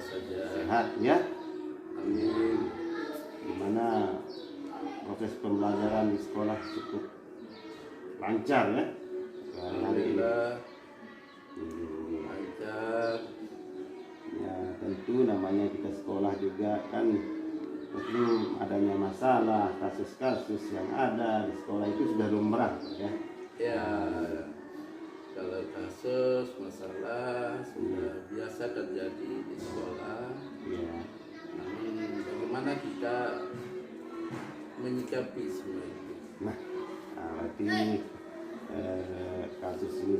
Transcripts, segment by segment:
saja. Sehat ya. Amin. Gimana proses pembelajaran di sekolah cukup lancar ya? Hari ini. Alhamdulillah lancar. Ya tentu namanya kita sekolah juga kan tentu adanya masalah, kasus-kasus yang ada di sekolah itu sudah lumrah ya. Ya, kalau kasus masalah sudah biasa terjadi di sekolah. Ya. Namun bagaimana kita menyikapi semua itu? Nah, berarti kasus ini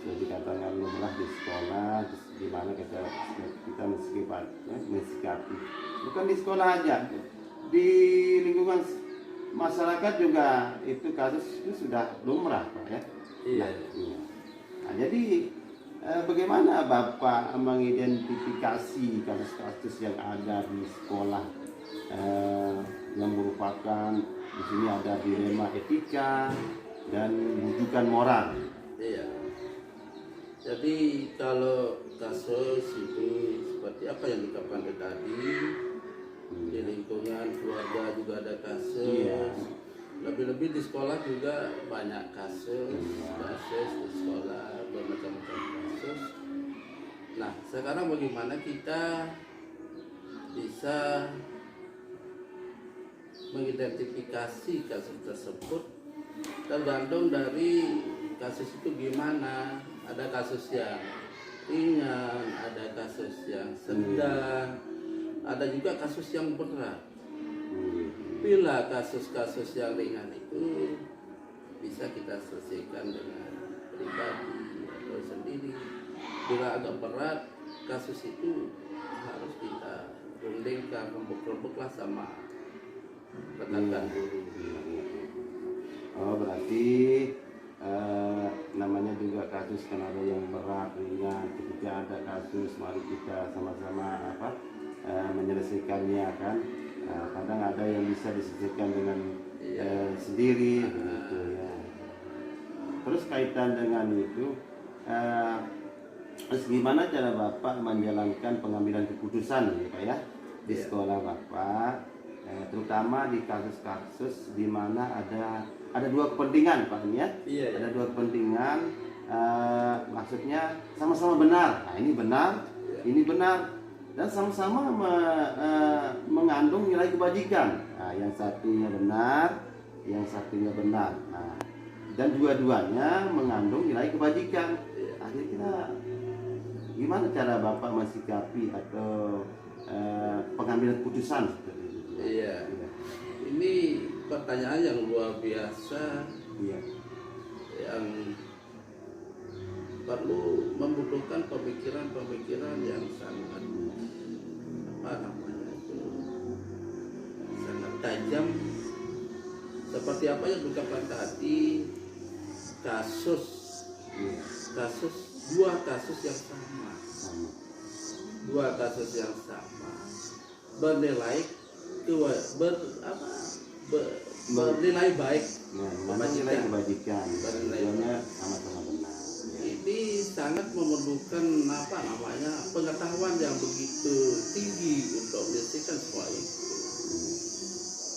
sudah dikatakan lumrah di sekolah, terus gimana kita mensikapi, bukan di sekolah aja, di lingkungan masyarakat juga itu kasus itu sudah lumrah Pak ya. Iya. Nah, jadi bagaimana Bapak mengidentifikasi kasus-kasus yang ada di sekolah yang merupakan di sini ada dilema etika dan bujukan moral. Iya. Jadi kalau kasus itu seperti apa yang dikatakan tadi, di lingkungan keluarga juga ada kasus. Iya. Lebih-lebih di sekolah juga banyak kasus di sekolah, bermacam-macam kasus. Nah, sekarang bagaimana kita bisa mengidentifikasi kasus tersebut? Tergantung dari kasus itu gimana. Ada kasus yang ringan, ada kasus yang sedang, ada juga kasus yang berat. Bila kasus-kasus yang ringan itu bisa kita selesaikan dengan pribadi atau sendiri. Bila agak berat, kasus itu harus kita rundingkan, rembuk-rembuklah sama rekan-rekan guru. Oh berarti namanya juga kasus kan ada yang berat ringan. Ketika ada kasus mari kita sama-sama menyelesaikannya kan. Kadang ada yang bisa diselesaikan dengan sendiri begitu ya. Terus kaitan dengan itu terus gimana cara Bapak menjalankan pengambilan keputusan ya Pak ya di sekolah Bapak, terutama di kasus-kasus di mana ada dua kepentingan Pak ya. Ada dua kepentingan, maksudnya sama-sama benar. Nah ini benar, ini benar, dan sama-sama mengandung nilai kebajikan. Nah, yang satunya benar, yang satunya benar. Nah, dan dua-duanya mengandung nilai kebajikan. Akhirnya kita gimana cara Bapak mensikapi atau pengambilan keputusan seperti itu? Iya. Ini pertanyaan yang luar biasa. Iya. Yang perlu membutuhkan pemikiran-pemikiran yang sangat sangat tajam. Seperti apa yang dikatakan tadi, dua kasus yang sama, bernilai bernilai baik, nilai kebajikan, sama-sama benar. Ini sangat memerlukan pengetahuan yang begitu tinggi untuk menyelesaikan semua itu.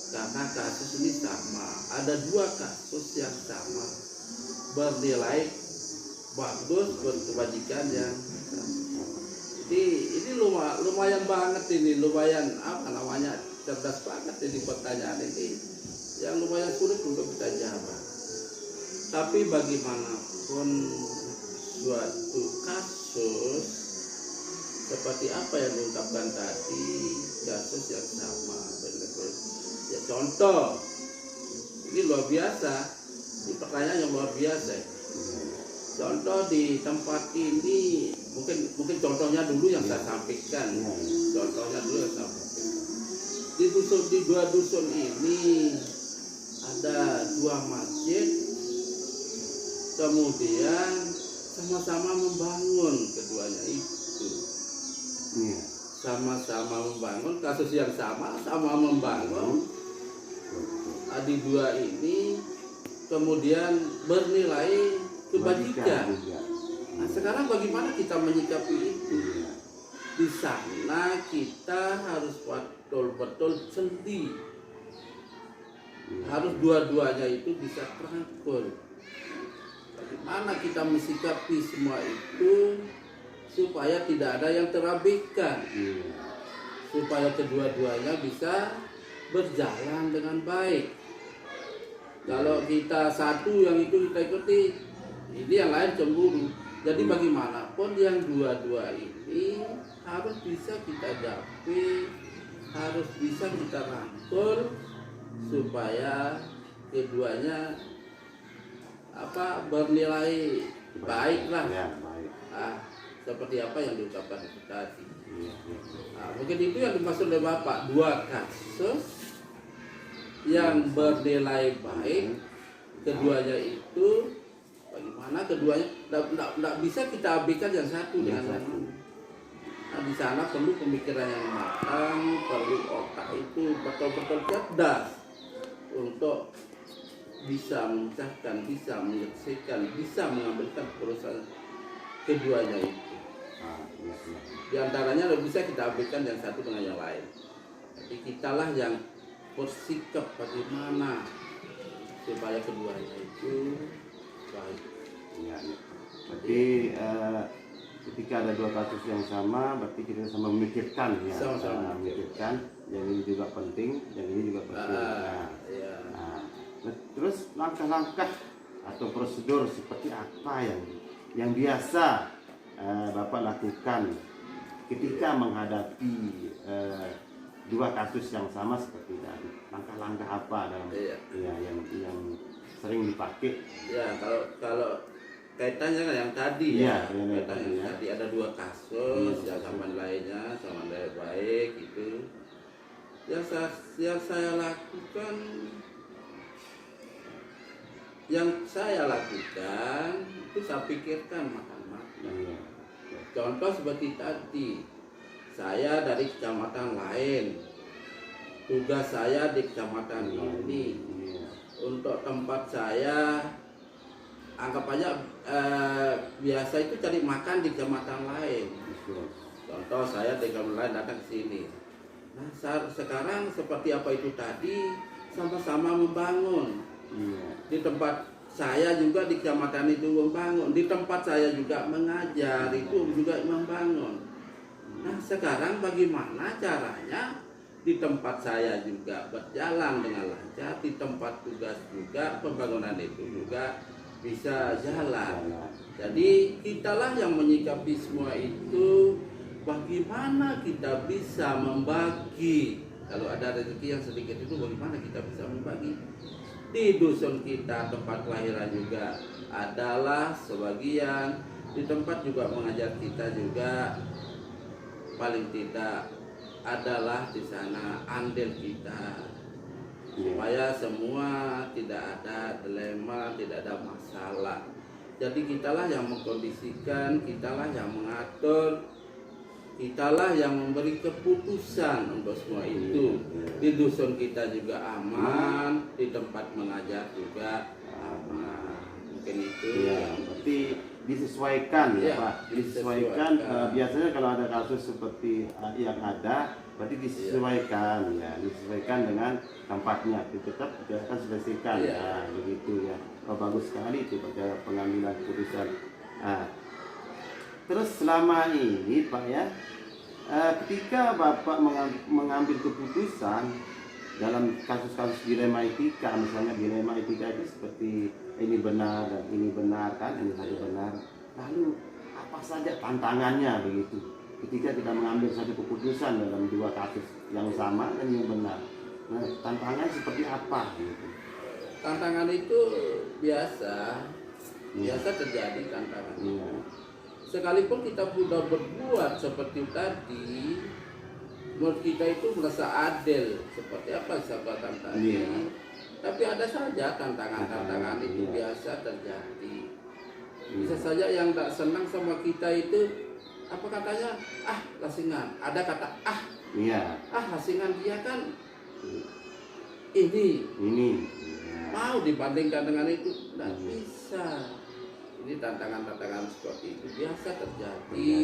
Karena kasus ini sama, ada dua kasus yang sama, bernilai bagus, berkebajikan yang sama. Ini lumayan banget ini, lumayan cerdas banget ini pertanyaan ini, yang lumayan sulit untuk kita jawab. Tapi bagaimanapun suatu kasus seperti apa yang diungkapkan tadi, kasus yang sama, benar-benar. Ya contoh, ini luar biasa, ini pertanyaan yang luar biasa. Contoh di tempat ini, mungkin contohnya dulu yang saya sampaikan. Contohnya dulu yang saya sampaikan. Di dua dusun ini ada dua masjid, kemudian sama-sama membangun keduanya itu. Sama-sama membangun, kasus yang sama membangun. Di dua ini kemudian bernilai kebajikan. Nah sekarang bagaimana kita menyikapi itu? di sana kita harus betul-betul jeli, harus dua-duanya itu bisa terangkul. Bagaimana kita mensikapi semua itu supaya tidak ada yang terabaikan, supaya kedua-duanya bisa berjalan dengan baik. Kalau kita satu yang itu kita ikuti, ini yang lain cemburu. Jadi bagaimanapun yang dua-dua ini harus bisa kita japi, harus bisa kita rangkul supaya keduanya bernilai baik lah. Ya, baik. Seperti apa yang diucapkan itu tadi. Mungkin itu yang dimaksud oleh Bapak, dua kasus yang bernilai baik, keduanya itu bagaimana keduanya tidak bisa kita abaikan yang satu dengan yang lain. Di sana perlu pemikiran yang matang, perlu otak itu betul-betul cerdas untuk bisa memecahkan, bisa menyelesaikan, bisa mengambilkan perusahaan keduanya itu. Di antaranya bisa kita abaikan yang satu dengan yang lain. Tapi kitalah yang bersikap bagaimana supaya keduanya itu baik. Ya. Berarti ketika ada dua kasus yang sama, berarti kita sama memikirkan ya. Sama-sama memikirkan. Yang ini juga penting, yang ini juga penting. Terus langkah-langkah atau prosedur seperti apa yang biasa Bapak lakukan ketika menghadapi dua kasus yang sama seperti tadi? Langkah-langkah apa dalam yang sering dipakai? Ya, kalau kaitannya kan yang tadi kaitannya tadi ada dua kasus yang sama lainnya sama baik itu. Yang saya lakukan itu saya pikirkan matang-matang. Contoh seperti tadi, saya dari kecamatan lain, tugas saya di kecamatan ini. Untuk tempat saya, anggap aja biasa itu cari makan di kecamatan lain. Contoh saya di kecamatan lain datang ke sini. Nah sekarang seperti apa itu tadi, sama-sama membangun. Di tempat saya juga di kecamatan itu membangun, di tempat saya juga mengajar itu juga membangun. Nah sekarang bagaimana caranya di tempat saya juga berjalan dengan lancar, di tempat tugas juga pembangunan itu juga bisa jalan. Jadi kitalah yang menyikapi semua itu, bagaimana kita bisa membagi. Kalau ada rezeki yang sedikit itu bagaimana kita bisa membagi. Di dusun kita tempat kelahiran juga adalah sebagian, di tempat juga mengajar kita juga paling tidak adalah di sana andil kita, supaya semua tidak ada dilema, tidak ada masalah. Jadi kitalah yang mengkondisikan, kitalah yang mengatur, kitalah yang memberi keputusan untuk semua itu. Di dusun kita juga aman, di tempat mengajar juga aman. Mungkin itu. Ya, berarti disesuaikan ya Pak. Disesuaikan. Biasanya kalau ada kasus seperti yang ada, berarti disesuaikan ya, disesuaikan dengan tempatnya. Tetap kita akan selesaikan. Nah, begitu ya. Bagus sekali itu pada pengambilan keputusan. Terus selama ini Pak ya, ketika Bapak mengambil keputusan dalam kasus-kasus dilema etika, misalnya dilema etika itu seperti ini benar dan ini benar kan, ini saja benar. Lalu apa saja tantangannya begitu ketika kita mengambil satu keputusan dalam dua kasus yang sama dan yang benar? Nah, tantangan seperti apa gitu? Tantangan itu biasa terjadi tantangan. Sekalipun kita sudah berbuat seperti tadi, menurut kita itu merasa adil, seperti apa sahabat tadi. Tapi ada saja tantangan-tantangan itu biasa terjadi. Bisa saja yang tak senang sama kita itu, apa katanya? Lasingan. Ada kata lasingan dia kan ini. Mau dibandingkan dengan itu, tidak bisa. Ini tantangan-tantangan seperti itu biasa terjadi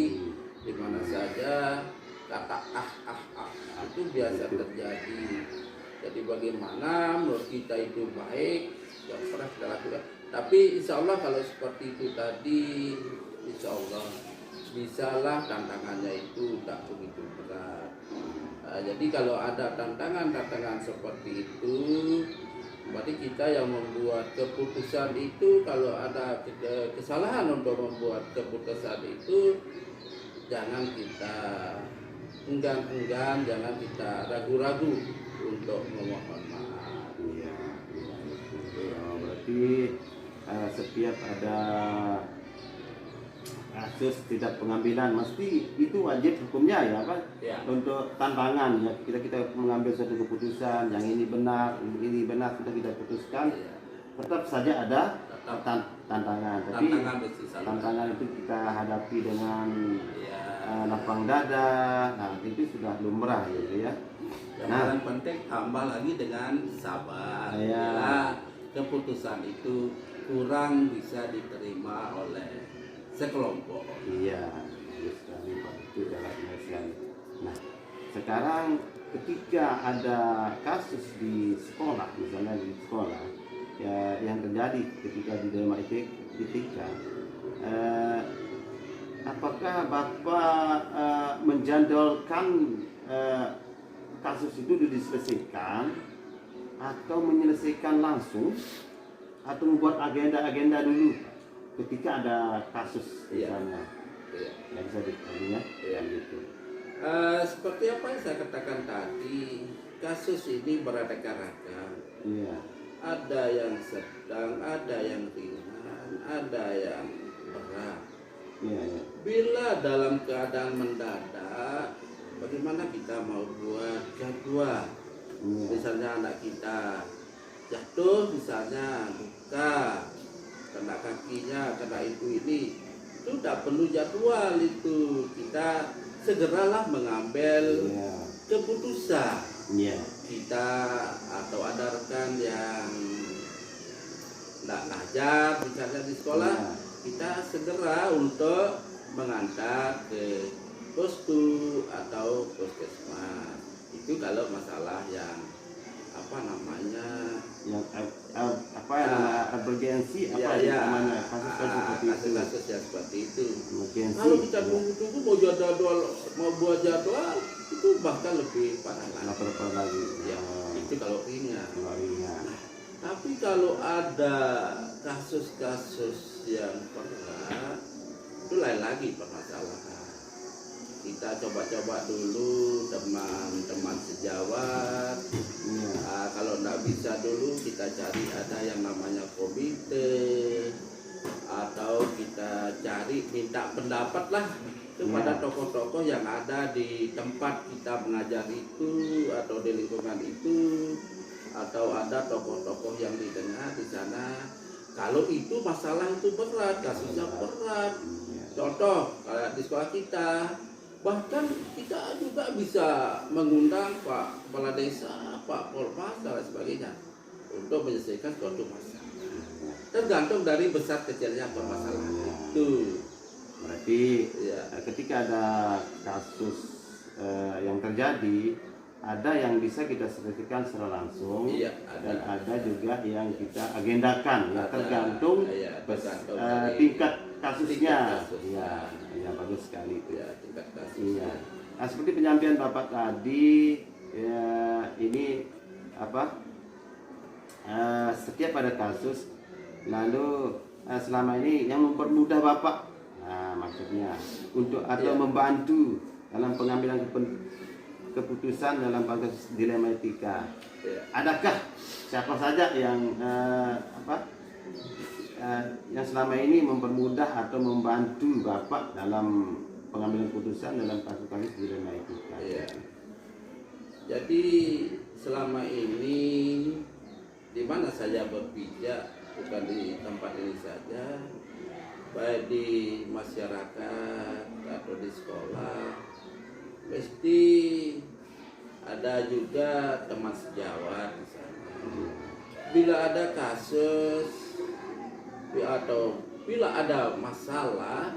di mana saja. biasa terjadi. Jadi bagaimana menurut kita itu baik, yang pernah kita lakukan. Tapi insya Allah kalau seperti itu tadi, insya Allah bisalah tantangannya itu tak begitu berat. Jadi kalau ada tantangan-tantangan seperti itu, berarti kita yang membuat keputusan itu, kalau ada kesalahan untuk membuat keputusan itu, jangan kita enggan, jangan kita ragu-ragu untuk memohon maaf. Iya, berarti setiap ada kasus tidak pengambilan mesti itu wajib hukumnya ya Pak. Ya. Untuk tantangan ya kita mengambil suatu keputusan yang ini benar sudah kita putuskan, Ya. tetap saja ada tantangan. Tapi tantangan itu kita hadapi dengan lapang dada. Nah itu sudah lumrah gitu ya. Yang paling penting tambah lagi dengan sabar. Ya. Keputusan itu kurang bisa diterima oleh sekelompok. Iya, bagus sekali Pak, itu jalannya sekali. Nah, sekarang ketika ada kasus di sekolah, misalnya di sekolah, ya yang terjadi ketika di dalam etika, apakah Bapak menjadwalkan kasus itu diselesaikan atau menyelesaikan langsung atau membuat agenda-agenda dulu ketika ada kasus misalnya? Yang bisa ditanya gitu. Seperti apa yang saya katakan tadi, kasus ini beraneka ragam. Iya. Ada yang sedang, ada yang ringan, ada yang berat. Iya, iya. Bila dalam keadaan mendadak, bagaimana kita mau buat jadwal? Iya. Misalnya anak kita jatuh, misalnya luka, kena kakinya, kena itu ini, itu tidak perlu jadwal itu. Kita segeralah mengambil keputusan. Iya. Kita atau ada rekan yang tidak ngajar misalnya di sekolah, kita segera untuk mengantar ke postu atau puskesmas. Itu kalau masalah yang apa namanya, yang emergensi namanya, kasus-kasus yang seperti itu. Emergensi. Kalau kita tunggu mau buat jadwal itu bahkan lebih parah lagi. Ya, itu kalau ringan. Tapi kalau ada kasus-kasus yang berat, itu lain lagi permasalahan. Kita coba-coba dulu teman-teman sejawat. Kalau tidak bisa dulu kita cari ada yang namanya komite, atau kita cari minta pendapat lah kepada tokoh-tokoh yang ada di tempat kita mengajar itu atau di lingkungan itu, atau ada tokoh-tokoh yang didengar di sana. Kalau itu masalah itu berat, kasusnya berat. Contoh kayak di sekolah kita, bahkan kita juga bisa mengundang Pak Kepala Desa, Pak Polmas dan sebagainya untuk menyelesaikan suatu masalah. Tergantung dari besar kecilnya permasalahan itu. Berarti ketika ada kasus yang terjadi, ada yang bisa kita selesaikan secara langsung, dan ada juga yang kita agendakan, tergantung tingkat kasusnya. Ya, bagus sekali itu. Tingkat kasusnya. Nah, seperti penyampaian Bapak tadi, ini setiap ada kasus, lalu selama ini yang mempermudah Bapak, maksudnya untuk atau membantu dalam pengambilan keputusan dalam kasus dilema etika. Adakah siapa saja yang yang selama ini mempermudah atau membantu Bapak dalam pengambilan keputusan dalam kasus-kasus dilema etika? Jadi selama ini di mana saya berpijak, bukan di tempat ini saja, baik di masyarakat atau di sekolah, mesti ada juga teman sejawat di sana. Bila ada kasus atau bila ada masalah,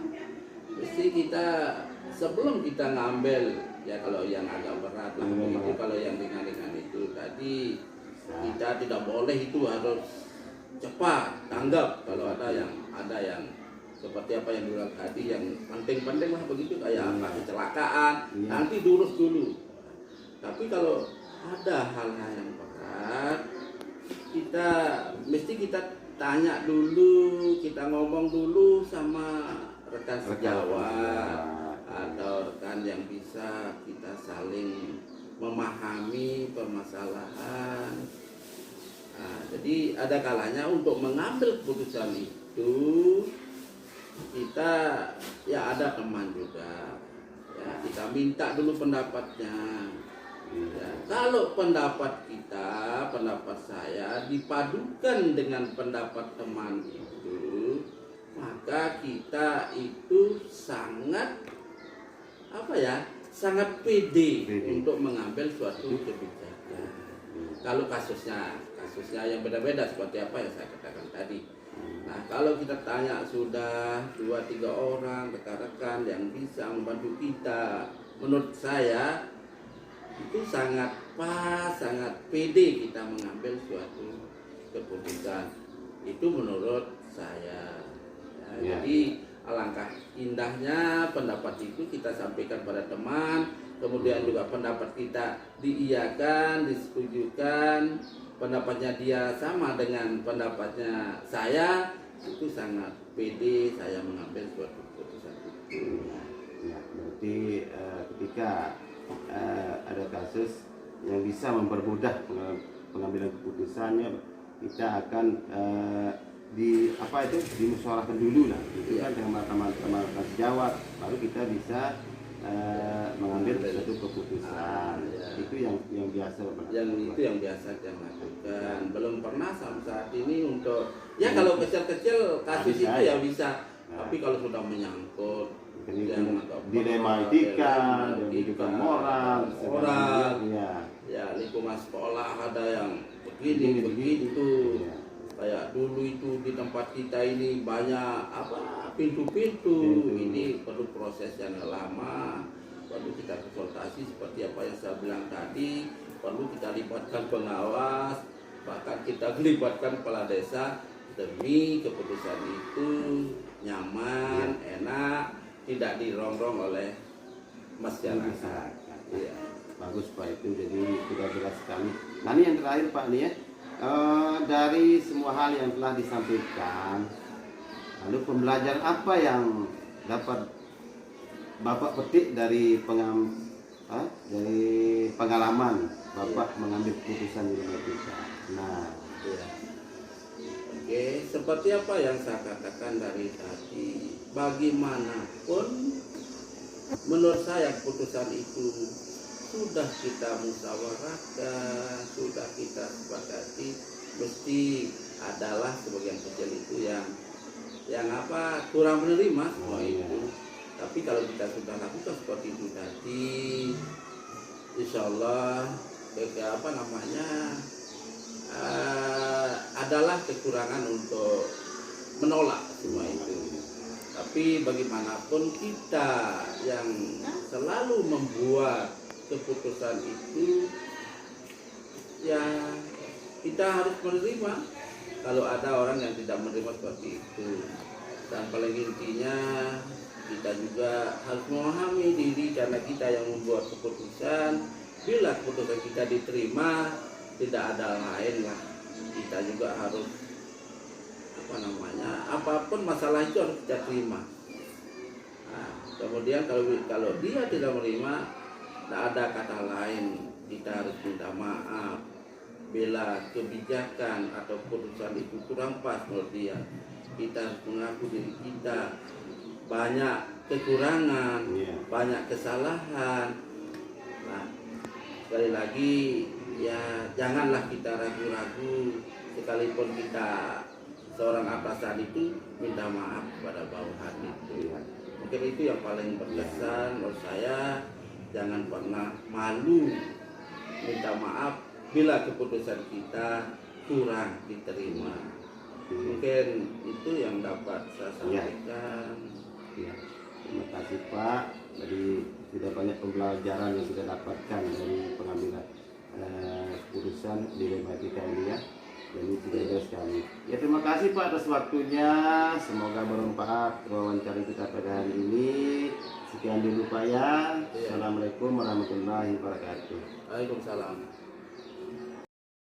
mesti kita sebelum kita ngambil, ya kalau yang agak berat lah itu, kalau yang ringan-ringan itu tadi kita tidak boleh itu harus cepat tanggap. Kalau ada yang seperti apa yang bilang tadi, yang penting-penting lah begitu, kayak apa kecelakaan, nanti diurus dulu. Tapi kalau ada hal-hal yang berat, kita mesti kita tanya dulu, kita ngomong dulu sama rekan sejawat atau rekan yang bisa kita saling memahami permasalahan. Nah, jadi ada kalanya untuk mengambil keputusan itu kita ya ada teman juga, ya kita minta dulu pendapatnya. Ya, kalau pendapat kita, pendapat saya dipadukan dengan pendapat teman itu, maka kita itu sangat sangat pede untuk mengambil suatu kebijakan. Kalau kasusnya yang beda-beda seperti apa yang saya katakan tadi. Nah, kalau kita tanya sudah 2-3 orang rekan-rekan yang bisa membantu kita, menurut saya itu sangat pas, sangat pede kita mengambil suatu keputusan. Itu menurut saya. Ya, jadi alangkah indahnya pendapat itu kita sampaikan pada teman, kemudian juga pendapat kita diiyakan, disetujukan, pendapatnya dia sama dengan pendapatnya saya, itu sangat pede saya mengambil suatu keputusan itu. Ya, berarti ketika ada kasus yang bisa mempermudah pengambilan keputusannya, kita akan dimusyawarahkan dulu lah, itu kan dengan teman-teman sejawat, baru kita bisa mengambil suatu keputusan. Itu yang biasa. Itu yang biasa kita lakukan. Belum pernah sampai saat ini untuk kalau kecil-kecil kasus itu ya bisa. Tapi kalau sudah menyangkut dilema etika, moral, ya lingkungan sekolah ada yang begini begitu. Kayak dulu itu di tempat kita ini banyak pintu-pintu, ini perlu proses yang lama, perlu kita konsultasi seperti apa yang saya bilang tadi, perlu kita libatkan pengawas, bahkan kita libatkan kepala desa demi keputusan itu nyaman, enak, tidak dirongrong oleh masyarakat. Ya. Bagus Pak, itu jadi sudah jelas sekali. Nah, ini yang terakhir Pak nih ya. Dari semua hal yang telah disampaikan, lalu pembelajaran apa yang dapat Bapak petik dari pengalaman Bapak mengambil keputusan di Indonesia? Nah, Oke, seperti apa yang saya katakan dari tadi, bagaimanapun menurut saya keputusan itu sudah kita musyawarahkan, sudah kita sepakati, mesti adalah sebagian kecil itu yang kurang menerima semua itu. Tapi kalau kita sudah lakukan seperti itu tadi, insya Allah adalah kekurangan untuk menolak semua itu. Tapi bagaimanapun kita yang selalu membuat keputusan itu, ya kita harus menerima kalau ada orang yang tidak menerima seperti itu. Dan paling intinya kita juga harus memahami diri, karena kita yang membuat keputusan. Bila keputusan kita diterima, tidak ada lain lah, kita juga harus apapun masalah itu harus kita terima. Nah, kemudian kalau dia tidak menerima, tidak ada kata lain, kita harus minta maaf. Bila kebijakan atau keputusan itu kurang pas menurut dia, kita harus mengaku diri kita banyak kekurangan, banyak kesalahan. Nah, sekali lagi ya janganlah kita ragu-ragu, sekalipun kita seorang atasan itu minta maaf kepada bawahan itu. Mungkin itu yang paling berkesan menurut saya. Jangan pernah malu minta maaf bila keputusan kita kurang diterima. Mungkin itu yang dapat saya sampaikan. Terima kasih Pak. Jadi sudah banyak pembelajaran yang kita dapatkan dari pengambilan keputusan dilema kita ini ya. Dan ini tidak jelas sekali. Ya terima kasih Pak atas waktunya. Semoga bermanfaat wawancara kita pada hari ini. Sekian dulu Pak ya. Assalamualaikum warahmatullahi wabarakatuh. Waalaikumsalam.